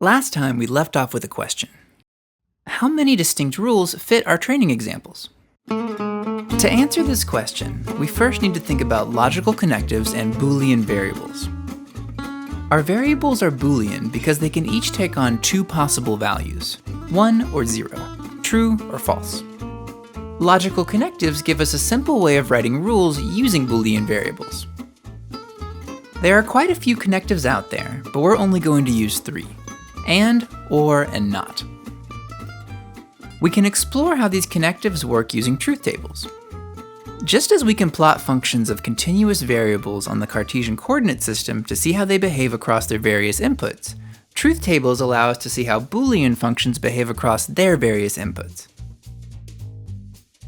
Last time we left off with a question. How many distinct rules fit our training examples? To answer this question, we first need to think about logical connectives and Boolean variables. Our variables are Boolean because they can each take on two possible values, 1 or 0, true or false. Logical connectives give us a simple way of writing rules using Boolean variables. There are quite a few connectives out there, but we're only going to use 3. And, or, and not. We can explore how these connectives work using truth tables. Just as we can plot functions of continuous variables on the Cartesian coordinate system to see how they behave across their various inputs, truth tables allow us to see how Boolean functions behave across their various inputs.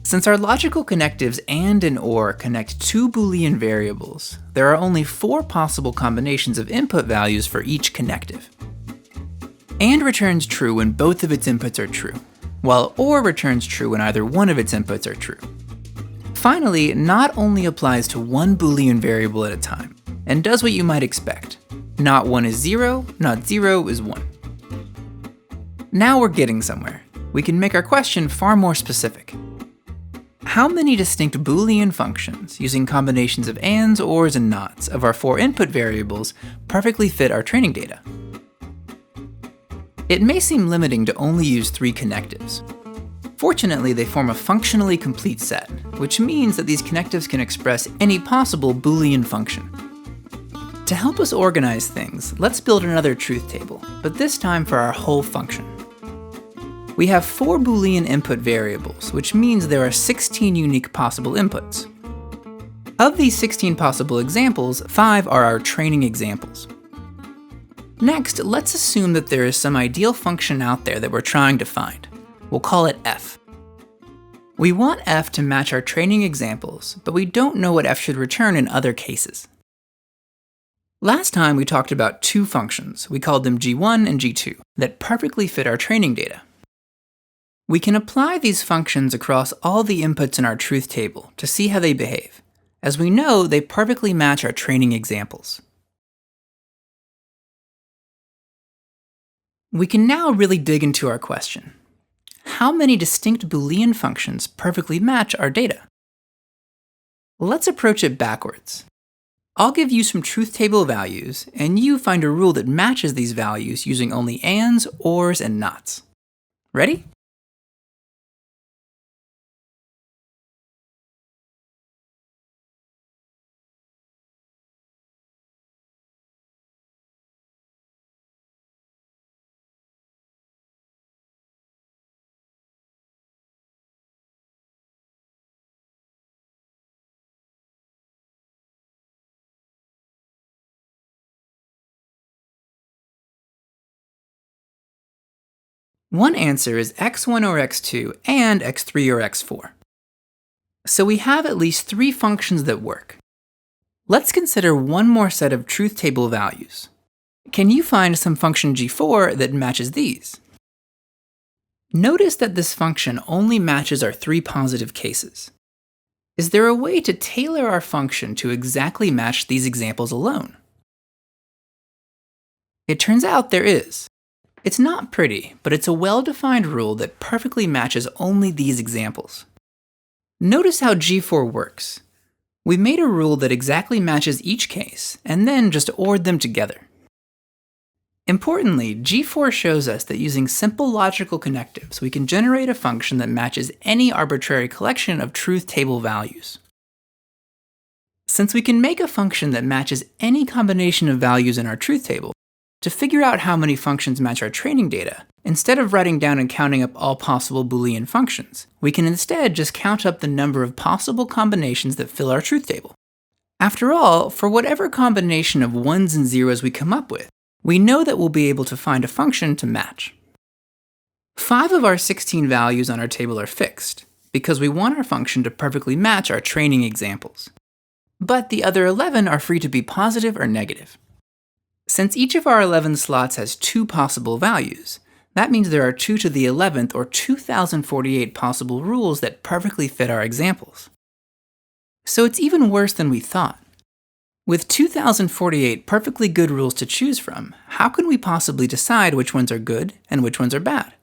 Since our logical connectives and or connect two Boolean variables, there are only 4 possible combinations of input values for each connective. And returns true when both of its inputs are true, while OR returns true when either one of its inputs are true. Finally, not only applies to one Boolean variable at a time, and does what you might expect. Not 1 is 0, not 0 is 1. Now we're getting somewhere. We can make our question far more specific. How many distinct Boolean functions, using combinations of ands, ors, and nots of our 4 input variables, perfectly fit our training data? It may seem limiting to only use 3 connectives. Fortunately, they form a functionally complete set, which means that these connectives can express any possible Boolean function. To help us organize things, let's build another truth table, but this time for our whole function. We have 4 Boolean input variables, which means there are 16 unique possible inputs. Of these 16 possible examples, 5 are our training examples. Next, let's assume that there is some ideal function out there that we're trying to find. We'll call it f. We want f to match our training examples, but we don't know what f should return in other cases. Last time we talked about 2 functions, we called them g1 and g2, that perfectly fit our training data. We can apply these functions across all the inputs in our truth table to see how they behave. As we know, they perfectly match our training examples. We can now really dig into our question. How many distinct Boolean functions perfectly match our data? Let's approach it backwards. I'll give you some truth table values, and you find a rule that matches these values using only ands, ors, and nots. Ready? One answer is x1 or x2 and x3 or x4. So we have at least 3 functions that work. Let's consider one more set of truth table values. Can you find some function g4 that matches these? Notice that this function only matches our 3 positive cases. Is there a way to tailor our function to exactly match these examples alone? It turns out there is. It's not pretty, but it's a well-defined rule that perfectly matches only these examples. Notice how g4 works. We made a rule that exactly matches each case, and then just ORed them together. Importantly, g4 shows us that using simple logical connectives, we can generate a function that matches any arbitrary collection of truth table values. Since we can make a function that matches any combination of values in our truth table, to figure out how many functions match our training data, instead of writing down and counting up all possible Boolean functions, we can instead just count up the number of possible combinations that fill our truth table. After all, for whatever combination of 1s and 0s we come up with, we know that we'll be able to find a function to match. 5 of our 16 values on our table are fixed, because we want our function to perfectly match our training examples. But the other 11 are free to be positive or negative. Since each of our 11 slots has 2 possible values, that means there are 2 to the 11th or 2048 possible rules that perfectly fit our examples. So it's even worse than we thought. With 2048 perfectly good rules to choose from, how can we possibly decide which ones are good and which ones are bad?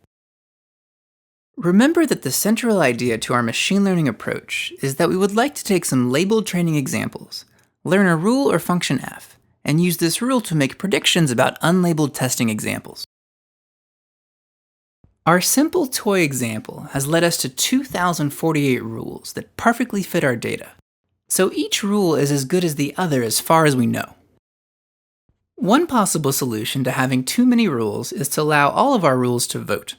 Remember that the central idea to our machine learning approach is that we would like to take some labeled training examples, learn a rule or function f, and use this rule to make predictions about unlabeled testing examples. Our simple toy example has led us to 2048 rules that perfectly fit our data, so each rule is as good as the other as far as we know. One possible solution to having too many rules is to allow all of our rules to vote.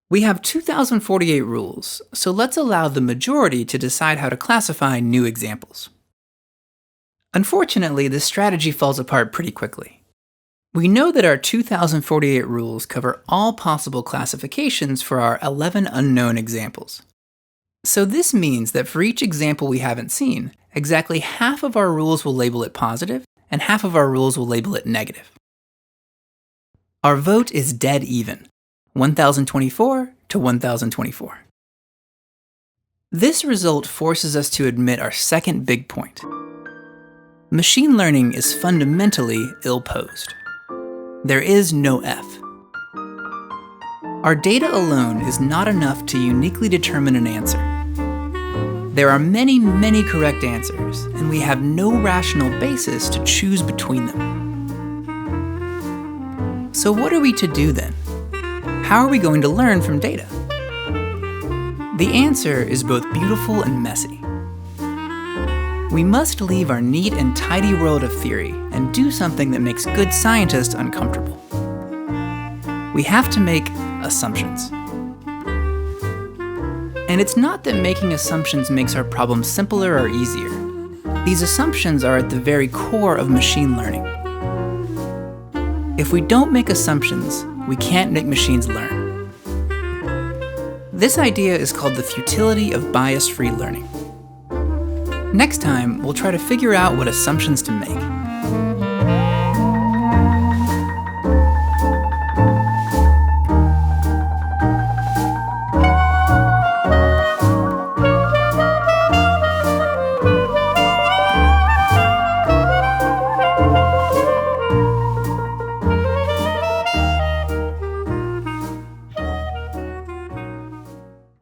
We have 2048 rules, so let's allow the majority to decide how to classify new examples. Unfortunately, this strategy falls apart pretty quickly. We know that our 2048 rules cover all possible classifications for our 11 unknown examples. So this means that for each example we haven't seen, exactly half of our rules will label it positive, and half of our rules will label it negative. Our vote is dead even, 1024 to 1024. This result forces us to admit our second big point. Machine learning is fundamentally ill-posed. There is no F. Our data alone is not enough to uniquely determine an answer. There are many, many correct answers, and we have no rational basis to choose between them. So what are we to do then? How are we going to learn from data? The answer is both beautiful and messy. We must leave our neat and tidy world of theory and do something that makes good scientists uncomfortable. We have to make assumptions. And it's not that making assumptions makes our problems simpler or easier. These assumptions are at the very core of machine learning. If we don't make assumptions, we can't make machines learn. This idea is called the futility of bias-free learning. Next time, we'll try to figure out what assumptions to make.